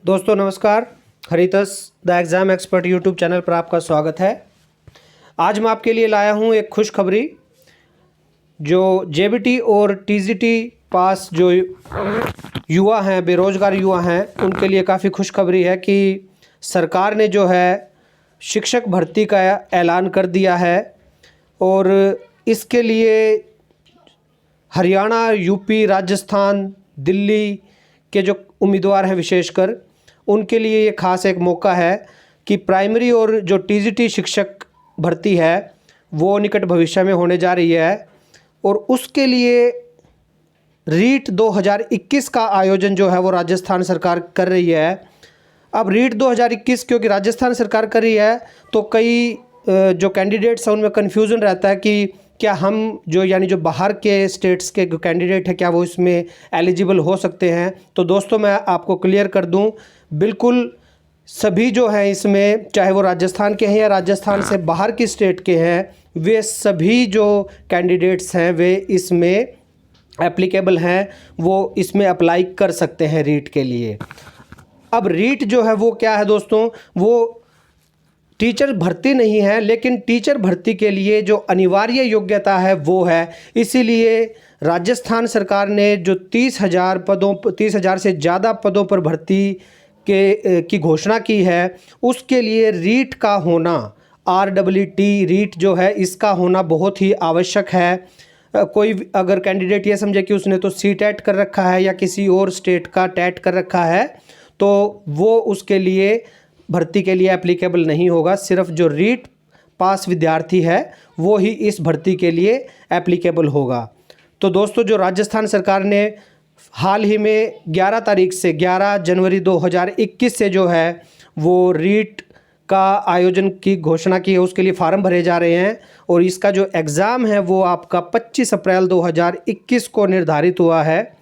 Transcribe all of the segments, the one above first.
दोस्तों नमस्कार। Haritas the exam expert YouTube channel पर आपका स्वागत है। आज मैं आपके लिए लाया हूं एक खुशखबरी। जो जेबीटी और टीजीटी पास जो युवा हैं, बेरोज़गार युवा हैं, उनके लिए काफ़ी खुशखबरी है कि सरकार ने जो है शिक्षक भर्ती का ऐलान कर दिया है और इसके लिए हरियाणा, यूपी, राजस्थान, दिल्ली के जो उम्मीदवार हैं विशेषकर उनके लिए ये खास एक मौका है कि प्राइमरी और जो टीजीटी शिक्षक भर्ती है वो निकट भविष्य में होने जा रही है और उसके लिए रीट 2021 का आयोजन जो है वो राजस्थान सरकार कर रही है। अब रीट 2021 क्योंकि राजस्थान सरकार कर रही है तो कई जो कैंडिडेट्स हैं उनमें कन्फ्यूज़न रहता है कि क्या हम जो बाहर के स्टेट्स के कैंडिडेट हैं क्या वो इसमें एलिजिबल हो सकते हैं। तो दोस्तों मैं आपको क्लियर कर दूं, बिल्कुल सभी जो हैं इसमें, चाहे वो राजस्थान के हैं या राजस्थान से बाहर की स्टेट के हैं, वे सभी जो कैंडिडेट्स हैं वे इसमें एप्लीकेबल हैं, वो इसमें अप्लाई कर सकते हैं रीट के लिए। अब रीट जो है वो क्या है दोस्तों, वो टीचर भर्ती नहीं है, लेकिन टीचर भर्ती के लिए जो अनिवार्य योग्यता है वो है। इसीलिए राजस्थान सरकार ने जो 30,000 से ज़्यादा पदों पर भर्ती की घोषणा की है, उसके लिए रीट का होना, REET रीट जो है इसका होना बहुत ही आवश्यक है। कोई अगर कैंडिडेट ये समझे कि उसने तो CTET कर रखा है या किसी और स्टेट का टेट कर रखा है तो वो उसके लिए भर्ती के लिए एप्लीकेबल नहीं होगा। सिर्फ जो रीट पास विद्यार्थी है वो ही इस भर्ती के लिए एप्लीकेबल होगा। तो दोस्तों जो राजस्थान सरकार ने हाल ही में 11 जनवरी 2021 से जो है वो रीट का आयोजन की घोषणा की है, उसके लिए फ़ार्म भरे जा रहे हैं और इसका जो एग्ज़ाम है वो आपका 25 अप्रैल 2021 को निर्धारित हुआ है।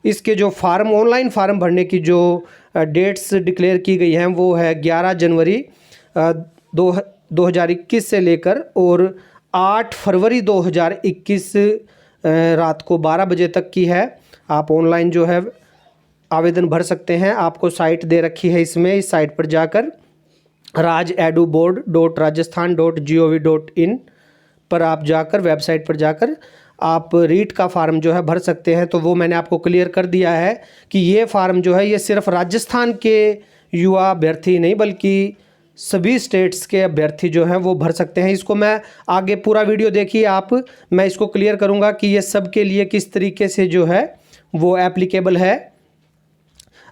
इसके जो फार्म, ऑनलाइन फार्म भरने की जो डेट्स डिक्लेयर की गई हैं वो है 11 जनवरी 2021 से लेकर और 8 फरवरी 2021 रात को 12 बजे तक की है। आप ऑनलाइन जो है आवेदन भर सकते हैं। आपको साइट दे रखी है इसमें, इस साइट पर जाकर rajeduboard.rajasthan.gov.in पर आप जाकर, वेबसाइट पर जाकर आप रीट का फार्म जो है भर सकते हैं। तो वो मैंने आपको क्लियर कर दिया है कि ये फार्म जो है ये सिर्फ राजस्थान के युवा अभ्यर्थी नहीं बल्कि सभी स्टेट्स के अभ्यर्थी जो हैं वो भर सकते हैं। इसको मैं आगे पूरा वीडियो देखिए आप, मैं इसको क्लियर करूँगा कि ये सब के लिए किस तरीके से जो है वो एप्लीकेबल है।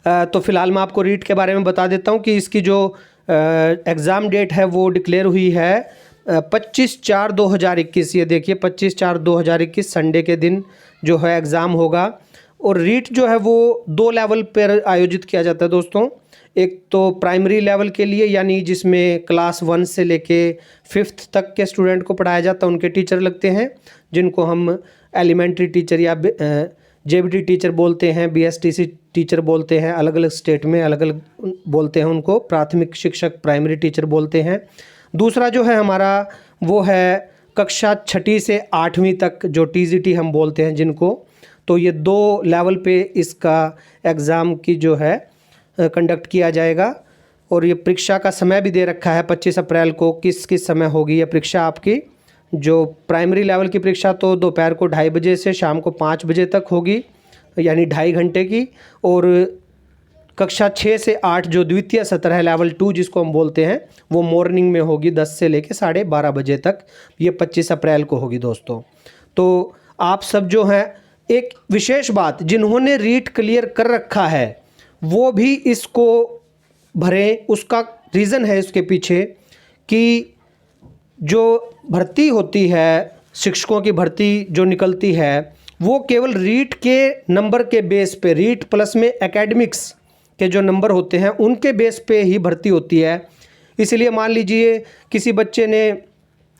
तो फ़िलहाल मैं आपको रीट के बारे में बता देता हूँ कि इसकी जो एग्ज़ाम डेट है वो डिक्लेयर हुई है 25/4/2021। ये देखिए 25/4/2021 संडे के दिन जो है एग्ज़ाम होगा। और रीट जो है वो 2 लेवल पर आयोजित किया जाता है दोस्तों। एक तो प्राइमरी लेवल के लिए, यानी जिसमें क्लास 1 से लेके 5th तक के स्टूडेंट को पढ़ाया जाता है, उनके टीचर लगते हैं जिनको हम एलिमेंट्री टीचर या जेबीटी टीचर बोलते हैं, BSTC टीचर बोलते हैं, अलग अलग स्टेट में अलग अलग बोलते हैं उनको। प्राथमिक शिक्षक, प्राइमरी टीचर बोलते हैं। दूसरा जो है हमारा वो है कक्षा 6ठी से 8वीं तक जो TGT हम बोलते हैं जिनको। तो ये 2 लेवल पे इसका एग्ज़ाम की जो है कंडक्ट किया जाएगा और ये परीक्षा का समय भी दे रखा है 25 अप्रैल को किस किस समय होगी ये परीक्षा आपकी। जो प्राइमरी लेवल की परीक्षा तो दोपहर को 2:30 बजे से शाम को 5 बजे तक होगी, यानी 2.5 घंटे की। और कक्षा 6 से 8 जो द्वितीय सत्र है, लेवल 2 जिसको हम बोलते हैं, वो मॉर्निंग में होगी 10 से लेकर 12:30 बजे तक। ये 25 अप्रैल को होगी दोस्तों। तो आप सब जो हैं, एक विशेष बात, जिन्होंने रीट क्लियर कर रखा है वो भी इसको भरें। उसका रीज़न है इसके पीछे कि जो भर्ती होती है, शिक्षकों की भर्ती जो निकलती है वो केवल रीट के नंबर के बेस पे, रीट प्लस में एकेडमिक्स के जो नंबर होते हैं उनके बेस पे ही भर्ती होती है। इसीलिए मान लीजिए किसी बच्चे ने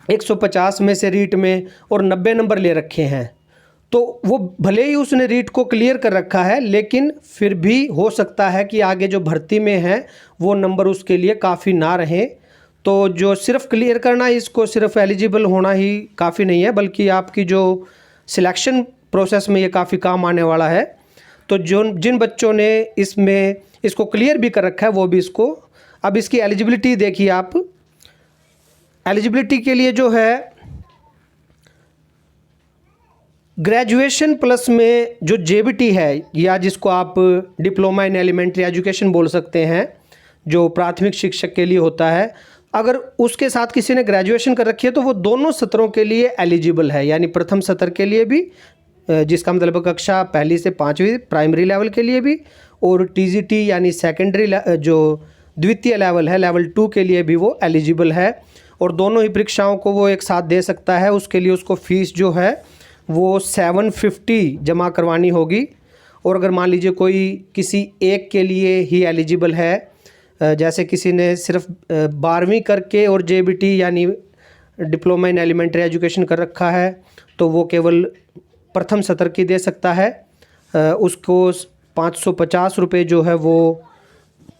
150 में से रीट में और 90 नंबर ले रखे हैं, तो वो भले ही उसने रीट को क्लियर कर रखा है लेकिन फिर भी हो सकता है कि आगे जो भर्ती में है वो नंबर उसके लिए काफ़ी ना रहे। तो जो सिर्फ क्लियर करना, इसको सिर्फ एलिजिबल होना ही काफ़ी नहीं है, बल्कि आपकी जो सिलेक्शन प्रोसेस में ये काफ़ी काम आने वाला है। तो जो जिन बच्चों ने इसमें इसको क्लियर भी कर रखा है वो भी इसको, अब इसकी एलिजिबिलिटी देखिए आप। एलिजिबिलिटी के लिए जो है ग्रेजुएशन प्लस में जो जेबीटी है, या जिसको आप डिप्लोमा इन एलिमेंट्री एजुकेशन बोल सकते हैं, जो प्राथमिक शिक्षक के लिए होता है, अगर उसके साथ किसी ने ग्रेजुएशन कर रखी है तो वो दोनों सत्रों के लिए एलिजिबल है। यानी प्रथम सत्र के लिए भी, जिसका मतलब कक्षा पहली से पाँचवीं प्राइमरी लेवल के लिए भी, और टीजीटी यानी सेकेंडरी जो द्वितीय लेवल है लेवल 2 के लिए भी वो एलिजिबल है। और दोनों ही परीक्षाओं को वो एक साथ दे सकता है। उसके लिए उसको फ़ीस जो है वो 750 जमा करवानी होगी। और अगर मान लीजिए कोई किसी एक के लिए ही एलिजिबल है, जैसे किसी ने सिर्फ 12वीं करके और जेबीटी यानी डिप्लोमा इन एलिमेंट्री एजुकेशन कर रखा है, तो वो केवल प्रथम सत्र की दे सकता है। उसको 550 रुपये जो है वो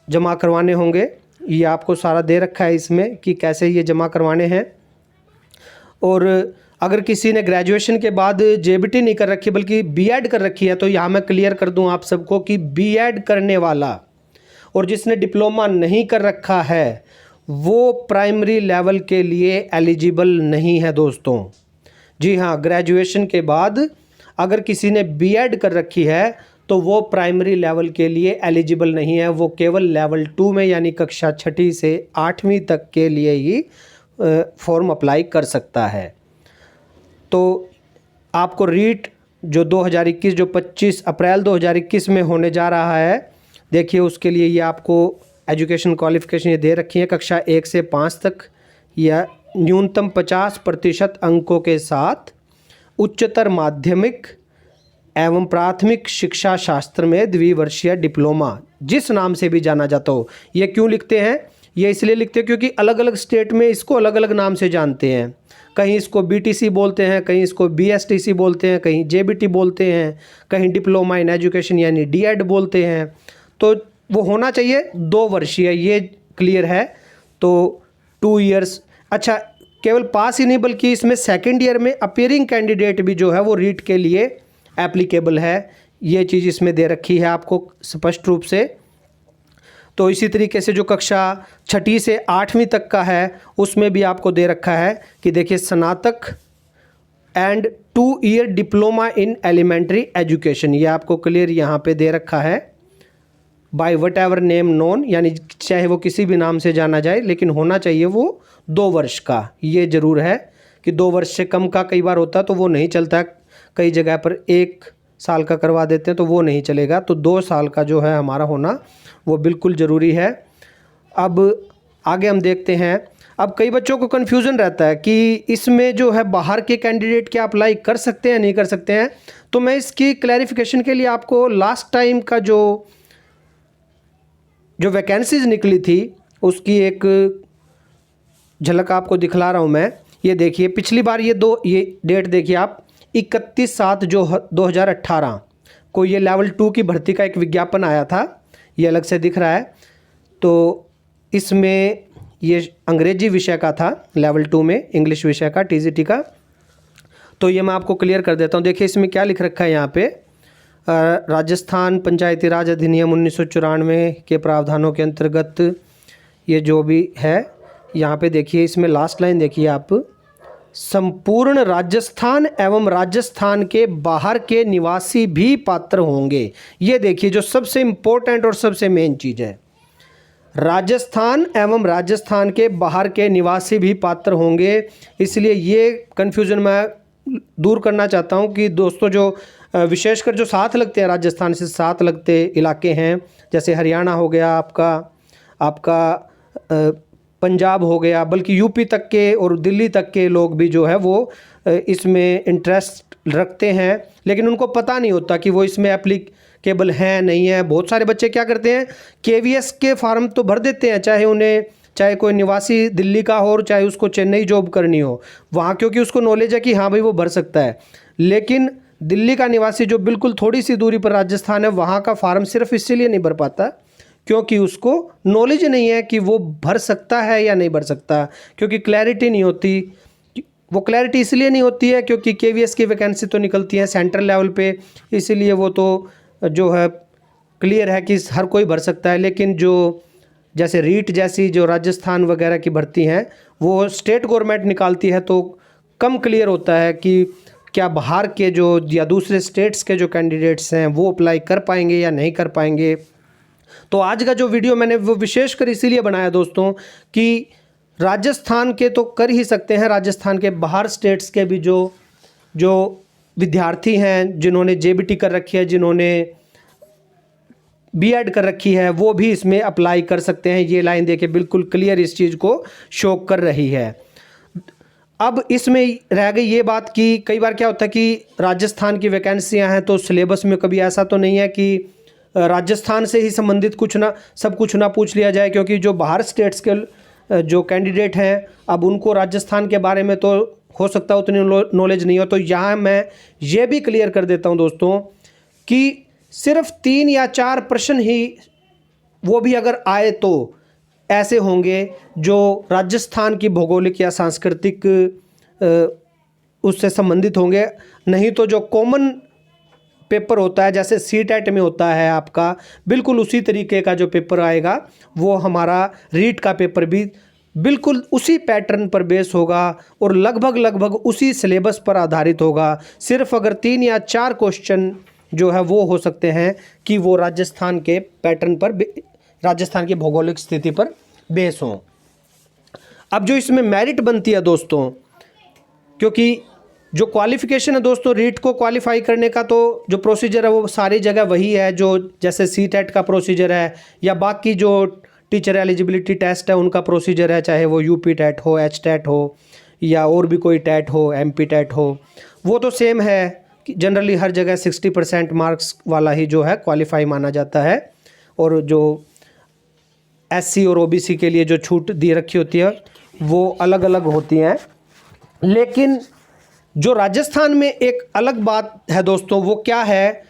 जमा करवाने होंगे। ये आपको सारा दे रखा है इसमें कि कैसे ये जमा करवाने हैं। और अगर किसी ने ग्रेजुएशन के बाद जेबीटी नहीं कर रखी बल्कि बीएड कर रखी है, तो यहाँ मैं क्लियर कर दूँ आप सबको कि बीएड करने वाला और जिसने डिप्लोमा नहीं कर रखा है वो प्राइमरी लेवल के लिए एलिजिबल नहीं है दोस्तों। जी हाँ, ग्रेजुएशन के बाद अगर किसी ने बीएड कर रखी है तो वो प्राइमरी लेवल के लिए एलिजिबल नहीं है। वो केवल लेवल 2 में यानी कक्षा 6ठी से 8वीं तक के लिए ही फॉर्म अप्लाई कर सकता है। तो आपको रीट जो 2021 जो 25 अप्रैल 2021 में होने जा रहा है, देखिए उसके लिए ये आपको एजुकेशन क्वालिफ़िकेशन ये दे रखी है कक्षा 1 से 5 तक, या न्यूनतम 50% अंकों के साथ उच्चतर माध्यमिक एवं प्राथमिक शिक्षा शास्त्र में द्विवर्षीय डिप्लोमा, जिस नाम से भी जाना जाता हो। ये क्यों लिखते हैं? ये इसलिए लिखते हैं क्योंकि अलग अलग स्टेट में इसको अलग अलग नाम से जानते हैं। कहीं इसको बीटीसी बोलते हैं, कहीं इसको बीएसटीसी बोलते हैं, कहीं जेबीटी बोलते हैं, कहीं डिप्लोमा इन एजुकेशन यानी डीएड बोलते हैं। तो वो होना चाहिए 2 वर्षीय, ये क्लियर है। तो 2 इयर्स, अच्छा केवल पास ही नहीं बल्कि इसमें सेकेंड ईयर में अपीयरिंग कैंडिडेट भी जो है वो रीट के लिए एप्लीकेबल है। ये चीज़ इसमें दे रखी है आपको स्पष्ट रूप से। तो इसी तरीके से जो कक्षा 6ठी से 8वीं तक का है उसमें भी आपको दे रखा है कि देखिए स्नातक and 2 year diploma in elementary education, ये आपको क्लियर यहाँ पे दे रखा है। By whatever name known, यानी चाहे वो किसी भी नाम से जाना जाए लेकिन होना चाहिए वो 2 वर्ष का। ये ज़रूर है कि 2 वर्ष से कम का कई बार होता है तो वो नहीं चलता, कई जगह पर 1 साल का करवा देते हैं तो वो नहीं चलेगा। तो 2 साल का जो है हमारा होना वो बिल्कुल ज़रूरी है। अब आगे हम देखते हैं। अब कई बच्चों को कन्फ्यूज़न रहता है कि इसमें जो है बाहर के कैंडिडेट क्या अप्लाई कर सकते हैं नहीं कर सकते हैं। तो मैं इसकी क्लैरिफिकेशन के लिए आपको लास्ट टाइम का जो वैकेंसीज़ निकली थी उसकी एक झलक आपको दिखला रहा हूँ मैं। ये देखिए पिछली बार ये डेट देखिए आप, 31/7 जो 2018 को ये लेवल 2 की भर्ती का एक विज्ञापन आया था, ये अलग से दिख रहा है। तो इसमें ये अंग्रेजी विषय का था, लेवल 2 में इंग्लिश विषय का, टीजीटी का। तो ये मैं आपको क्लियर कर देता हूँ। देखिए इसमें क्या लिख रखा है यहाँ पे, राजस्थान पंचायती राज अधिनियम 1994 के प्रावधानों के अंतर्गत ये जो भी है, यहाँ पे देखिए इसमें लास्ट लाइन देखिए आप, संपूर्ण राजस्थान एवं राजस्थान के बाहर के निवासी भी पात्र होंगे। ये देखिए जो सबसे इम्पोर्टेंट और सबसे मेन चीज़ है, राजस्थान एवं राजस्थान के बाहर के निवासी भी पात्र होंगे। इसलिए ये कन्फ्यूज़न मैं दूर करना चाहता हूँ कि दोस्तों जो विशेषकर जो साथ लगते हैं, राजस्थान से साथ लगते इलाके हैं, जैसे हरियाणा हो गया आपका पंजाब हो गया, बल्कि यूपी तक के और दिल्ली तक के लोग भी जो है वो इसमें इंटरेस्ट रखते हैं, लेकिन उनको पता नहीं होता कि वो इसमें एप्लीकेबल हैं नहीं है। बहुत सारे बच्चे क्या करते हैं, केवीएस के फार्म तो भर देते हैं, चाहे कोई निवासी दिल्ली का हो और चाहे उसको चेन्नई जॉब करनी हो वहाँ, क्योंकि उसको नॉलेज है कि हाँ भाई वो भर सकता है। लेकिन दिल्ली का निवासी जो बिल्कुल थोड़ी सी दूरी पर राजस्थान है, वहाँ का फार्म सिर्फ इसीलिए नहीं भर पाता क्योंकि उसको नॉलेज नहीं है कि वो भर सकता है या नहीं भर सकता, क्योंकि क्लैरिटी नहीं होती। वो क्लैरिटी इसलिए नहीं होती है क्योंकि केवीएस की वैकेंसी तो निकलती है सेंट्रल लेवल पे, इसीलिए वो तो जो है क्लियर है कि हर कोई भर सकता है, लेकिन जो जैसे रीट जैसी जो राजस्थान वगैरह की भर्ती हैं वो स्टेट गवर्नमेंट निकालती है, तो कम क्लियर होता है कि क्या बाहर के जो या दूसरे स्टेट्स के जो कैंडिडेट्स हैं वो अप्लाई कर पाएंगे या नहीं कर पाएंगे। तो आज का जो वीडियो मैंने वो विशेषकर इसीलिए बनाया दोस्तों कि राजस्थान के तो कर ही सकते हैं, राजस्थान के बाहर स्टेट्स के भी जो विद्यार्थी हैं जिन्होंने जेबीटी कर रखी है, जिन्होंने बीएड कर रखी है, वो भी इसमें अप्लाई कर सकते हैं। ये लाइन देखिए बिल्कुल क्लियर इस चीज़ को शो कर रही है। अब इसमें रह गई ये बात कि कई बार क्या होता है कि राजस्थान की वैकेंसियां हैं तो सिलेबस में कभी ऐसा तो नहीं है कि राजस्थान से ही संबंधित सब कुछ ना पूछ लिया जाए, क्योंकि जो बाहर स्टेट्स के जो कैंडिडेट हैं अब उनको राजस्थान के बारे में तो हो सकता है उतनी नॉलेज नहीं हो। तो यहाँ मैं ये भी क्लियर कर देता हूँ दोस्तों कि सिर्फ 3 या 4 प्रश्न ही, वो भी अगर आए तो ऐसे होंगे जो राजस्थान की भौगोलिक या सांस्कृतिक उससे संबंधित होंगे। नहीं तो जो कॉमन पेपर होता है जैसे सीटेट में होता है आपका, बिल्कुल उसी तरीके का जो पेपर आएगा वो हमारा रीट का पेपर भी बिल्कुल उसी पैटर्न पर बेस होगा और लगभग उसी सिलेबस पर आधारित होगा। सिर्फ अगर 3 या 4 क्वेश्चन जो है वो हो सकते हैं कि वो राजस्थान के पैटर्न पर, राजस्थान की भौगोलिक स्थिति पर बेस हों। अब जो इसमें मेरिट बनती है दोस्तों, क्योंकि जो क्वालिफ़िकेशन है दोस्तों रीट को क्वालिफाई करने का, तो जो प्रोसीजर है वो सारी जगह वही है जो जैसे सीटेट का प्रोसीजर है या बाकी जो टीचर एलिजिबिलिटी टेस्ट है उनका प्रोसीजर है, चाहे वो यूपी टेट हो, एच टेट हो या और भी कोई टेट हो, एमपी टेट हो, वो तो सेम है। जनरली हर जगह 60% मार्क्स वाला ही जो है क्वालिफाई माना जाता है, और जो एससी और ओबीसी के लिए जो छूट दी रखी होती है वो अलग अलग होती हैं। लेकिन जो राजस्थान में एक अलग बात है दोस्तों, वो क्या है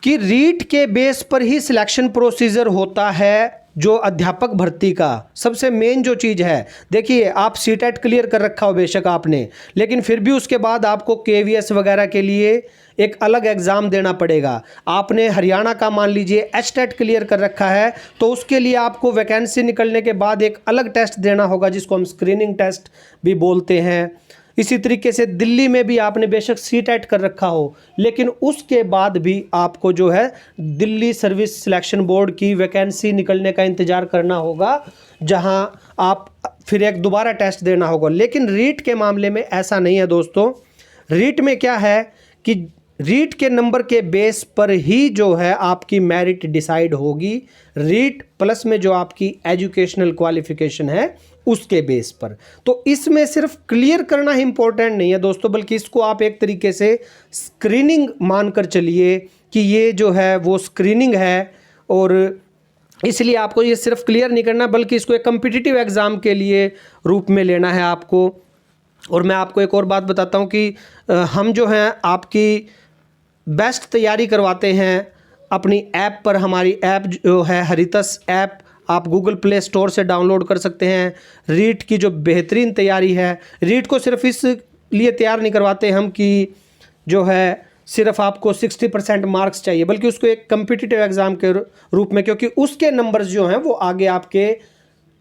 कि रीट के बेस पर ही सिलेक्शन प्रोसीजर होता है जो अध्यापक भर्ती का सबसे मेन जो चीज़ है। देखिए आप सीटेट क्लियर कर रखा हो बेशक आपने, लेकिन फिर भी उसके बाद आपको केवीएस वगैरह के लिए एक अलग एग्ज़ाम देना पड़ेगा। आपने हरियाणा का मान लीजिए एचटेट क्लियर कर रखा है तो उसके लिए आपको वैकेंसी निकलने के बाद एक अलग टेस्ट देना होगा जिसको हम स्क्रीनिंग टेस्ट भी बोलते हैं। इसी तरीके से दिल्ली में भी आपने बेशक सीटेट कर रखा हो, लेकिन उसके बाद भी आपको जो है दिल्ली सर्विस सिलेक्शन बोर्ड की वैकेंसी निकलने का इंतज़ार करना होगा, जहां आप फिर एक दोबारा टेस्ट देना होगा। लेकिन रीट के मामले में ऐसा नहीं है दोस्तों। रीट में क्या है कि रीट के नंबर के बेस पर ही जो है आपकी मेरिट डिसाइड होगी, रीट प्लस में जो आपकी एजुकेशनल क्वालिफिकेशन है उसके बेस पर। तो इसमें सिर्फ क्लियर करना ही इंपॉर्टेंट नहीं है दोस्तों, बल्कि इसको आप एक तरीके से स्क्रीनिंग मानकर चलिए कि ये जो है वो स्क्रीनिंग है, और इसलिए आपको ये सिर्फ क्लियर नहीं करना बल्कि इसको एक कम्पिटिटिव एग्ज़ाम के लिए रूप में लेना है आपको। और मैं आपको एक और बात बताता हूँ कि हम जो हैं आपकी बेस्ट तैयारी करवाते हैं अपनी ऐप पर। हमारी ऐप जो है हरितस ऐप, आप गूगल प्ले स्टोर से डाउनलोड कर सकते हैं। रीट की जो बेहतरीन तैयारी है, रीट को सिर्फ इसलिए तैयार नहीं करवाते हम कि जो है सिर्फ आपको 60% मार्क्स चाहिए, बल्कि उसको एक कम्पिटिटिव एग्ज़ाम के रूप में, क्योंकि उसके नंबर्स जो हैं वो आगे आपके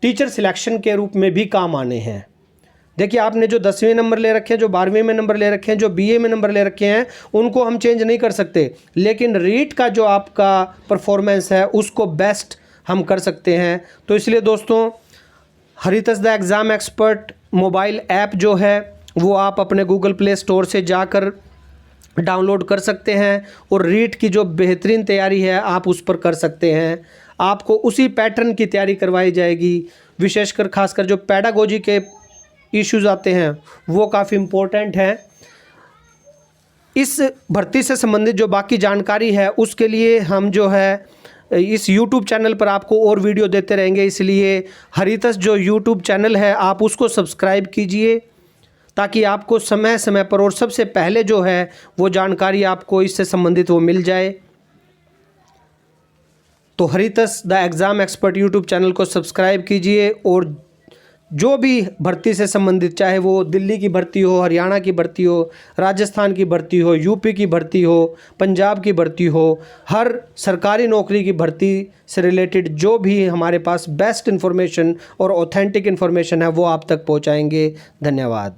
टीचर सिलेक्शन के रूप में भी काम आने हैं। देखिए आपने जो 10वें नंबर ले रखे हैं, जो 12वें में नंबर ले रखे हैं, जो बीए में नंबर ले रखे हैं, उनको हम चेंज नहीं कर सकते, लेकिन रीट का जो आपका परफॉर्मेंस है उसको बेस्ट हम कर सकते हैं। तो इसलिए दोस्तों Haritas the exam expert mobile app जो है वो आप अपने गूगल प्ले स्टोर से जाकर डाउनलोड कर सकते हैं, और रीट की जो बेहतरीन तैयारी है आप उस पर कर सकते हैं। आपको उसी पैटर्न की तैयारी करवाई जाएगी। विशेषकर खासकर जो पैडागोजी के इश्यूज़ आते हैं वो काफ़ी इम्पोर्टेंट हैं। इस भर्ती से संबंधित जो बाकी जानकारी है उसके लिए हम जो है इस YouTube चैनल पर आपको और वीडियो देते रहेंगे, इसलिए हरितस जो YouTube चैनल है आप उसको सब्सक्राइब कीजिए ताकि आपको समय समय पर और सबसे पहले जो है वो जानकारी आपको इससे संबंधित वो मिल जाए। तो Haritas the exam expert YouTube channel को सब्सक्राइब कीजिए और जो भी भर्ती से संबंधित, चाहे वो दिल्ली की भर्ती हो, हरियाणा की भर्ती हो, राजस्थान की भर्ती हो, यूपी की भर्ती हो, पंजाब की भर्ती हो, हर सरकारी नौकरी की भर्ती से रिलेटेड जो भी हमारे पास बेस्ट इन्फॉर्मेशन और ऑथेंटिक इन्फॉर्मेशन है वो आप तक पहुंचाएंगे। धन्यवाद।